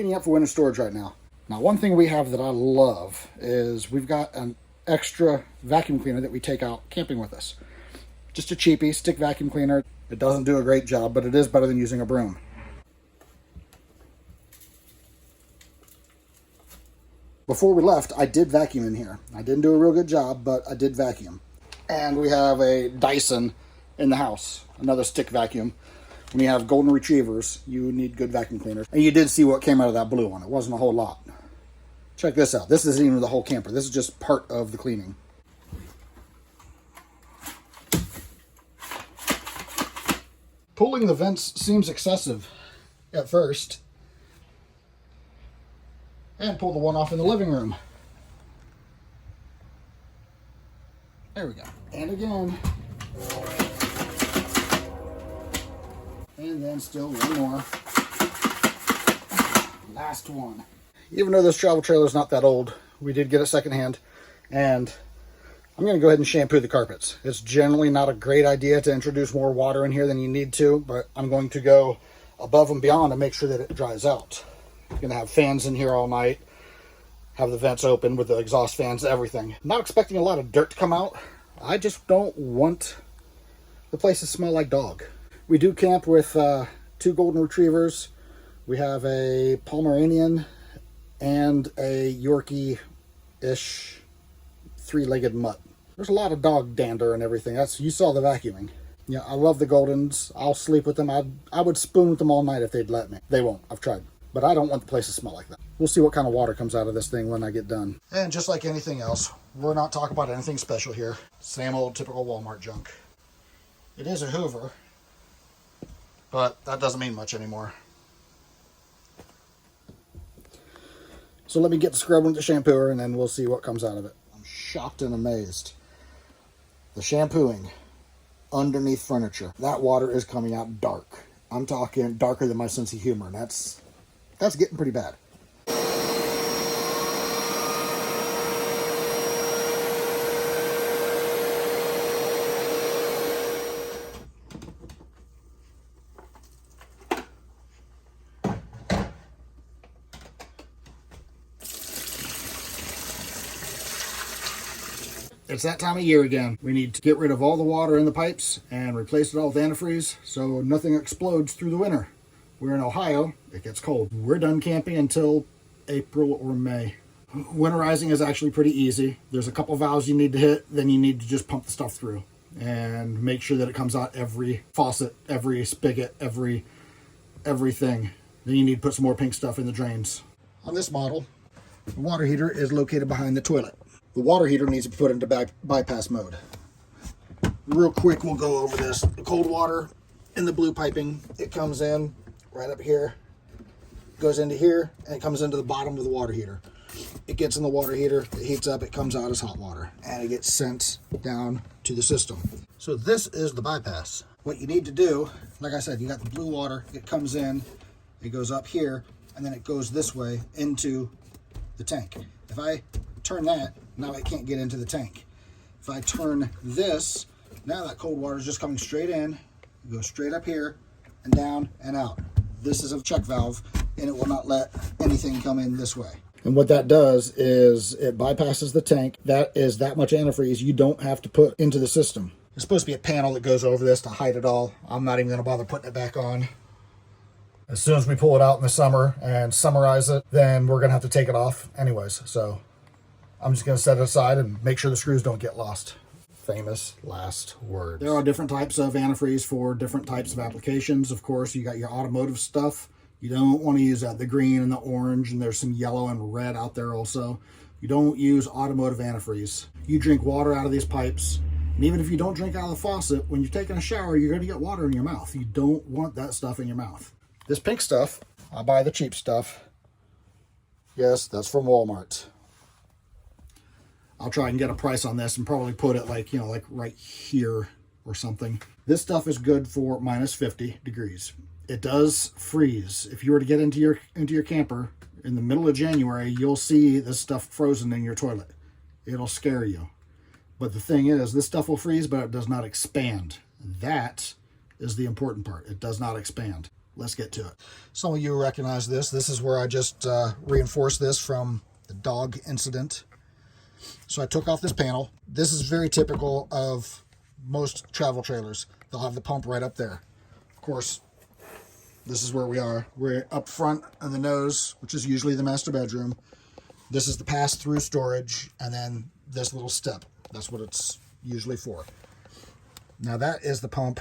cleaning up for winter storage right now. Now, one thing we have that I love is we've got an extra vacuum cleaner that we take out camping with us. Just a cheapie stick vacuum cleaner. It doesn't do a great job, but it is better than using a broom. Before we left, I did vacuum in here. I didn't do a real good job, but I did vacuum. And we have a Dyson in the house, another stick vacuum. When you have golden retrievers, you need good vacuum cleaners. And you did see what came out of that blue one. It wasn't a whole lot. Check this out. This isn't even the whole camper. This is just part of the cleaning. Pulling the vents seems excessive at first. And pull the one off in the living room. There we go. And again. And then still one more. Last one. Even though this travel trailer is not that old, we did get it secondhand. And I'm going to go ahead and shampoo the carpets. It's generally not a great idea to introduce more water in here than you need to, but I'm going to go above and beyond to make sure that it dries out. I'm going to have fans in here all night. Have the vents open with the exhaust fans, everything. Not expecting a lot of dirt to come out. I just don't want the place to smell like dog. We do camp with 2 golden retrievers. We have a Pomeranian and a Yorkie-ish 3-legged mutt. There's a lot of dog dander and everything. You saw the vacuuming. Yeah, I love the Goldens. I'll sleep with them. I would spoon with them all night if they'd let me. They won't. I've tried. But I don't want the place to smell like that. We'll see what kind of water comes out of this thing when I get done. And just like anything else, we're not talking about anything special here. Same old typical Walmart junk. It is a Hoover, but that doesn't mean much anymore. So let me get the scrub with the shampooer and then we'll see what comes out of it. I'm shocked and amazed. The shampooing underneath furniture. That water is coming out dark. I'm talking darker than my sense of humor. And that's getting pretty bad. It's that time of year again. We need to get rid of all the water in the pipes and replace it all with antifreeze so nothing explodes through the winter. We're in Ohio. It gets cold. We're done camping until April or May. Winterizing is actually pretty easy. There's a couple valves you need to hit, then you need to just pump the stuff through and make sure that it comes out every faucet, every spigot, everything. Then you need to put some more pink stuff in the drains. On this model, the water heater is located behind the toilet. The water heater needs to be put into bypass mode. Real quick, we'll go over this. The cold water in the blue piping, it comes in right up here, goes into here, and it comes into the bottom of the water heater. It gets in the water heater, it heats up, it comes out as hot water, and it gets sent down to the system. So this is the bypass. What you need to do, like I said, you got the blue water, it comes in, it goes up here, and then it goes this way into the tank. If I turn that, now it can't get into the tank. If I turn this, now that cold water is just coming straight in, it goes straight up here and down and out. This is a check valve and it will not let anything come in this way. And what that does is it bypasses the tank. That is that much antifreeze you don't have to put into the system. There's supposed to be a panel that goes over this to hide it all. I'm not even going to bother putting it back on. As soon as we pull it out in the summer and summerize it, then we're going to have to take it off anyways. So I'm just going to set it aside and make sure the screws don't get lost. Famous last words. There are different types of antifreeze for different types of applications. Of course, you got your automotive stuff. You don't want to use that. The green and the orange, and there's some yellow and red out there also. You don't use automotive antifreeze. You drink water out of these pipes. And even if you don't drink out of the faucet, when you're taking a shower, you're going to get water in your mouth. You don't want that stuff in your mouth. This pink stuff, I buy the cheap stuff. Yes, that's from Walmart. I'll try and get a price on this and probably put it like, like right here or something. This stuff is good for minus 50 degrees. It does freeze. If you were to get into your camper in the middle of January, you'll see this stuff frozen in your toilet. It'll scare you. But the thing is, this stuff will freeze, but it does not expand. That is the important part. It does not expand. let's get to it. Some of you recognize this. This is where I just reinforced this from the dog incident. So I took off this panel. This is very typical of most travel trailers. They'll have the pump right up there. Of course, this is where we are. We're up front on the nose, which is usually the master bedroom. This is the pass-through storage, and then this little step. That's what it's usually for. Now that is the pump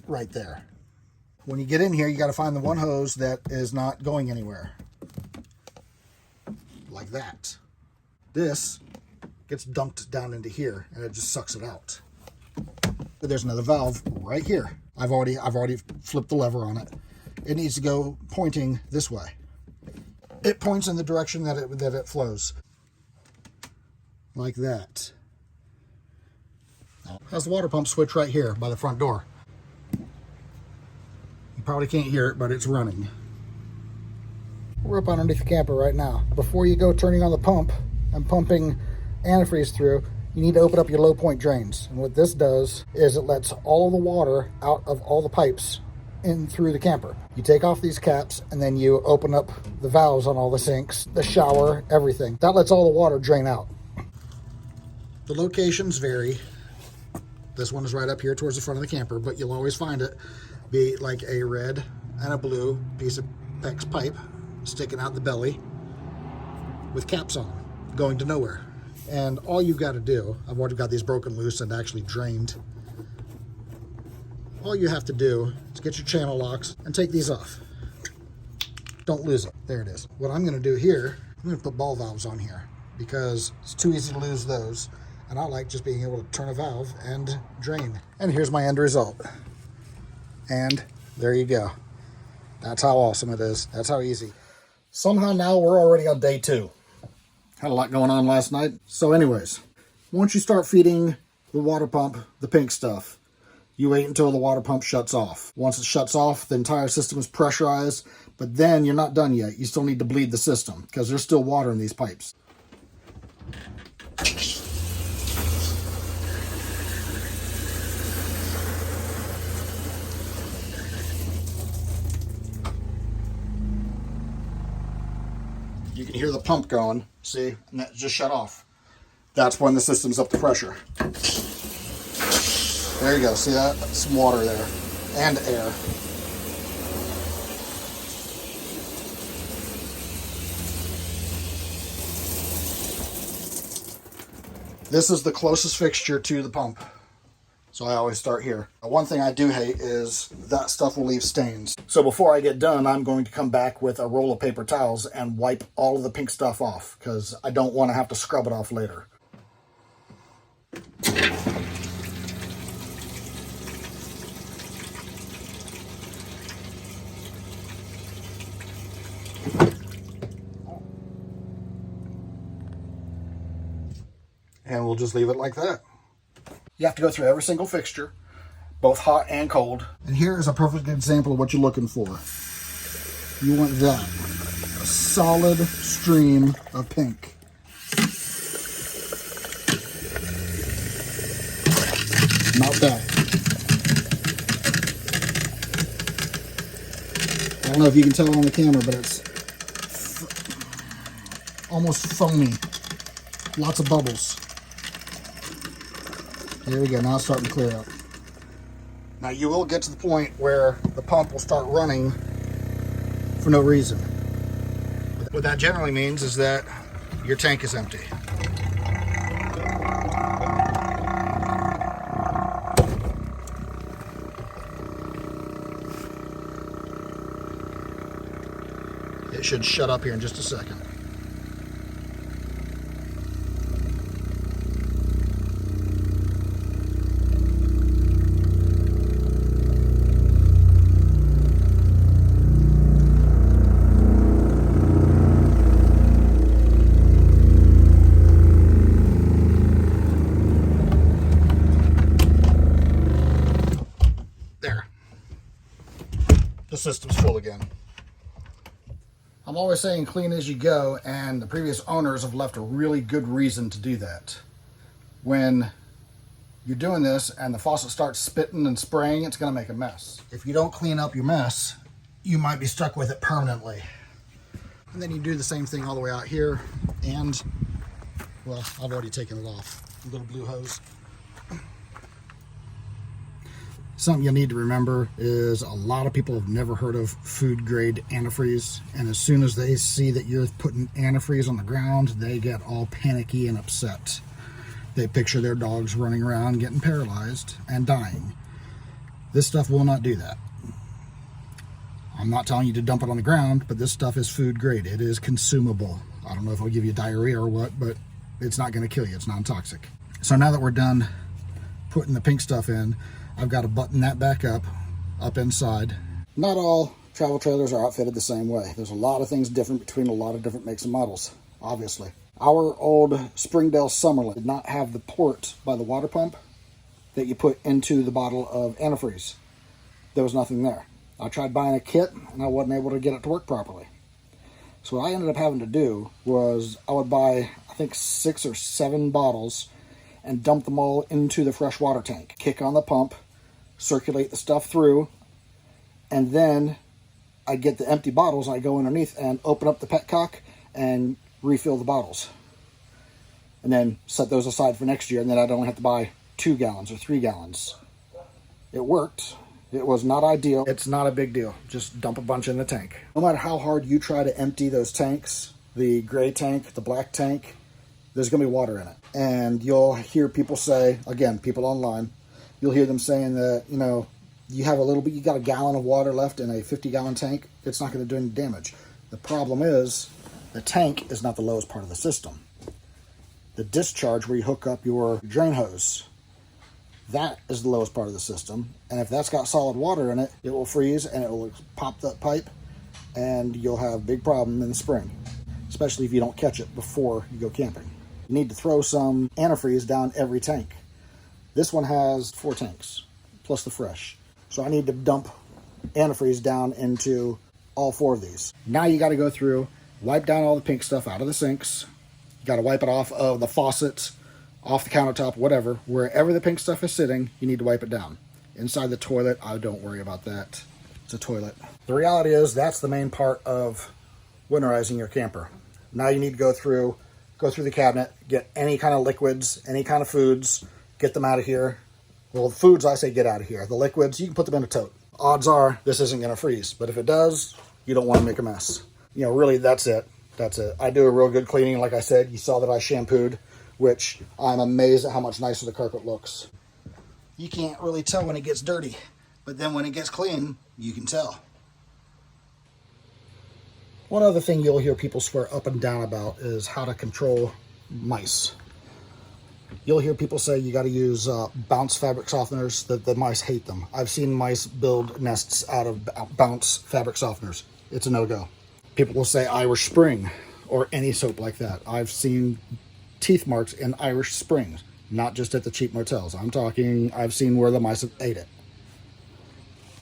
right there. When you get in here, you got to find the one hose that is not going anywhere. Like that. This gets dumped down into here, and it just sucks it out. But there's another valve right here. I've already flipped the lever on it. It needs to go pointing this way. It points in the direction that it flows. Like that. Now, it has the water pump switch right here by the front door. You probably can't hear it, but it's running. We're up underneath the camper right now. Before you go turning on the pump and pumping antifreeze through, you need to open up your low point drains. And what this does is it lets all of the water out of all the pipes in through the camper. You take off these caps and then you open up the valves on all the sinks, the shower, everything. That lets all the water drain out. The locations vary. This one is right up here towards the front of the camper, but you'll always find it be like a red and a blue piece of PEX pipe sticking out the belly with caps on them, going to nowhere. And all you've got to do, I've already got these broken loose and actually drained. All you have to do is get your channel locks and take these off. Don't lose it. There it is. What I'm going to do here, I'm going to put ball valves on here because it's too easy to lose those. And I like just being able to turn a valve and drain. And here's my end result. And there you go. That's how awesome it is. That's how easy. Somehow now we're already on day 2. Had a lot going on last night. So anyways, once you start feeding the water pump the pink stuff, you wait until the water pump shuts off. Once it shuts off, the entire system is pressurized, but then you're not done yet. You still need to bleed the system because there's still water in these pipes. You can hear the pump going, see, and that just shut off. That's when the system's up to pressure. There you go, see that? That's some water there, and air. This is the closest fixture to the pump, so I always start here. One thing I do hate is that stuff will leave stains. So before I get done, I'm going to come back with a roll of paper towels and wipe all of the pink stuff off because I don't want to have to scrub it off later. And we'll just leave it like that. You have to go through every single fixture, both hot and cold. And here is a perfect example of what you're looking for. You want that. A solid stream of pink. Not that. I don't know if you can tell on the camera, but it's almost foamy. Lots of bubbles. There we go, now it's starting to clear up. Now you will get to the point where the pump will start running for no reason. What that generally means is that your tank is empty. It should shut up here in just a second. The system's full again. I'm always saying clean as you go, and the previous owners have left a really good reason to do that. When you're doing this and the faucet starts spitting and spraying, it's going to make a mess. If you don't clean up your mess, you might be stuck with it permanently. And then you do the same thing all the way out here, and, well, I've already taken it off. A little blue hose. Something you'll need to remember is a lot of people have never heard of food grade antifreeze, and as soon as they see that you're putting antifreeze on the ground, they get all panicky and upset. They picture their dogs running around getting paralyzed and dying. This stuff will not do that. I'm not telling you to dump it on the ground, but this stuff is food grade. It is consumable. I don't know if it'll give you diarrhea or what, but it's not going to kill you. It's non-toxic. So now that we're done putting the pink stuff in, I've got to button that back up inside. Not all travel trailers are outfitted the same way. There's a lot of things different between a lot of different makes and models, obviously. Our old Springdale Summerlin did not have the port by the water pump that you put into the bottle of antifreeze. There was nothing there. I tried buying a kit and I wasn't able to get it to work properly. So what I ended up having to do was I would buy, I think, 6 or 7 bottles and dump them all into the fresh water tank. Kick on the pump, circulate the stuff through, and then I get the empty bottles and I go underneath and open up the petcock and refill the bottles. And then set those aside for next year, and then I don't have to buy 2 gallons or 3 gallons. It worked. It was not ideal. It's not a big deal. Just dump a bunch in the tank. No matter how hard you try to empty those tanks, the gray tank, the black tank, there's going to be water in it. And you'll hear people say, again, people online, you'll hear them saying that, you know, you have a little bit, you got a gallon of water left in a 50-gallon tank, it's not going to do any damage. The problem is the tank is not the lowest part of the system. The discharge where you hook up your drain hose, that is the lowest part of the system. And if that's got solid water in it, it will freeze and it will pop that pipe and you'll have a big problem in the spring, especially if you don't catch it before you go camping. You need to throw some antifreeze down every tank. This one has 4 tanks, plus the fresh. So I need to dump antifreeze down into all 4 of these. Now you got to go through, wipe down all the pink stuff out of the sinks. You got to wipe it off of the faucets, off the countertop, whatever. Wherever the pink stuff is sitting, you need to wipe it down. Inside the toilet, I don't worry about that. It's a toilet. The reality is that's the main part of winterizing your camper. Now you need to go through the cabinet, get any kind of liquids, any kind of foods, get them out of here. Well, the foods, I say get out of here. The liquids, you can put them in a tote. Odds are this isn't going to freeze, but if it does, you don't want to make a mess. You know, really, that's it. That's it. I do a real good cleaning. Like I said, you saw that I shampooed, which I'm amazed at how much nicer the carpet looks. You can't really tell when it gets dirty, but then when it gets clean, you can tell. One other thing you'll hear people swear up and down about is how to control mice. You'll hear people say you got to use bounce fabric softeners, that the mice hate them. I've seen mice build nests out of bounce fabric softeners. It's a no-go. People will say Irish Spring or any soap like that. I've seen teeth marks in Irish Springs, not just at the cheap motels. I've seen where the mice have ate it.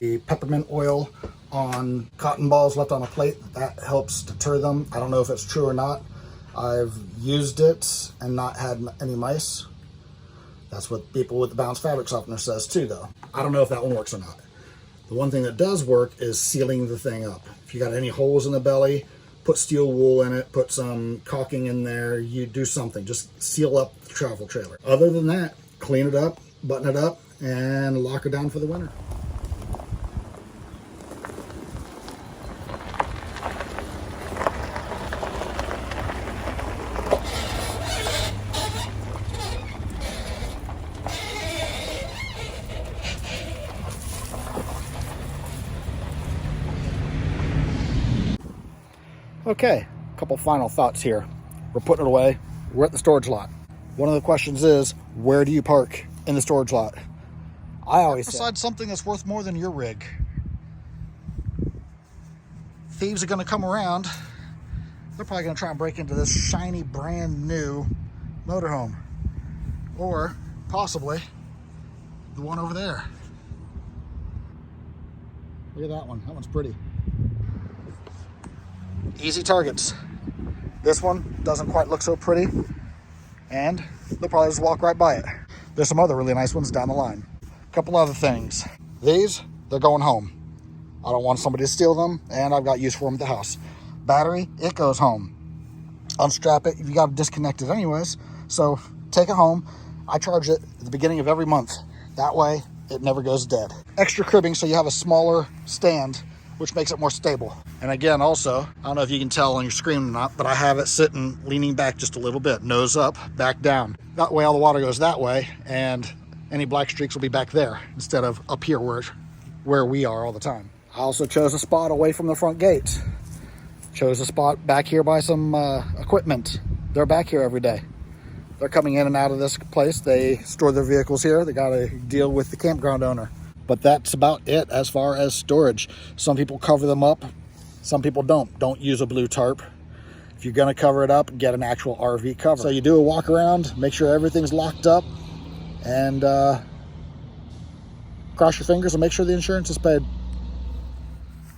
The peppermint oil on cotton balls left on a plate, that helps deter them. I don't know if it's true or not. I've used it and not had any mice. That's what people with the bounce fabric softener says too, though. I don't know if that one works or not. The one thing that does work is sealing the thing up. If you got any holes in the belly, put steel wool in it, put some caulking in there, you do something. Just seal up the travel trailer. Other than that, clean it up, button it up, and lock it down for the winter. Okay, a couple final thoughts here. We're putting it away. We're at the storage lot. One of the questions is, where do you park in the storage lot? I always say, besides something that's worth more than your rig. Thieves are going to come around. They're probably going to try and break into this shiny, brand new motorhome. Or possibly the one over there. Look at that one. That one's pretty. Easy targets. This one doesn't quite look so pretty, and they'll probably just walk right by it. There's some other really nice ones down the line. A couple other things. These, they're going home. I don't want somebody to steal them, and I've got use for them at the house. Battery, it goes home. Unstrap it, you got to disconnect it anyways, so take it home. I charge it at the beginning of every month. That way, it never goes dead. Extra cribbing so you have a smaller stand, which makes it more stable. And again, also, I don't know if you can tell on your screen or not, but I have it sitting, leaning back just a little bit, nose up, back down. That way all the water goes that way, and any black streaks will be back there instead of up here where we are all the time. I also chose a spot away from the front gate. Chose a spot back here by some equipment. They're back here every day. They're coming in and out of this place. They store their vehicles here. They got to deal with the campground owner. But that's about it as far as storage. Some people cover them up. Some people don't. Don't use a blue tarp. If you're going to cover it up, get an actual RV cover. So you do a walk around, make sure everything's locked up, and cross your fingers and make sure the insurance is paid.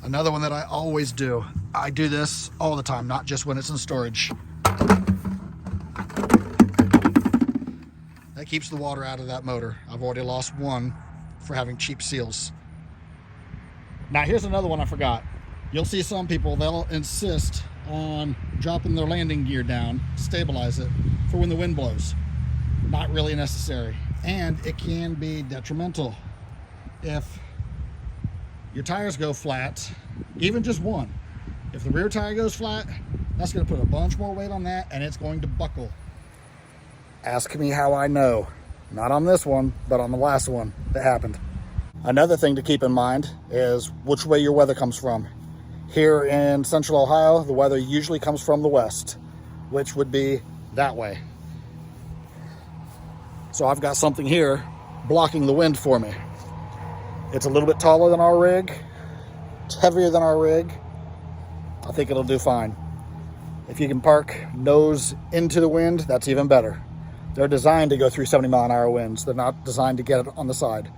Another one that I always do. I do this all the time, not just when it's in storage. That keeps the water out of that motor. I've already lost one for having cheap seals. Now here's another one I forgot. You'll see some people, they'll insist on dropping their landing gear down, stabilize it for when the wind blows. Not really necessary. And it can be detrimental. If your tires go flat, even just one, if the rear tire goes flat, that's going to put a bunch more weight on that and it's going to buckle. Ask me how I know. Not on this one, but on the last one that happened. Another thing to keep in mind is which way your weather comes from. Here in central Ohio, the weather usually comes from the west, which would be that way. So I've got something here blocking the wind for me. It's a little bit taller than our rig. It's heavier than our rig. I think it'll do fine. If you can park nose into the wind, that's even better. They're designed to go through 70-mile-an-hour winds. They're not designed to get it on the side.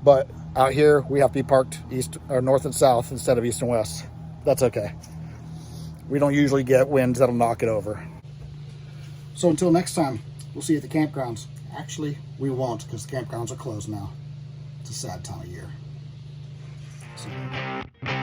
But out here, we have to be parked east or north and south instead of east and west. That's okay. We don't usually get winds that'll knock it over. So until next time, we'll see you at the campgrounds. Actually, we won't, because the campgrounds are closed now. It's a sad time of year. See you.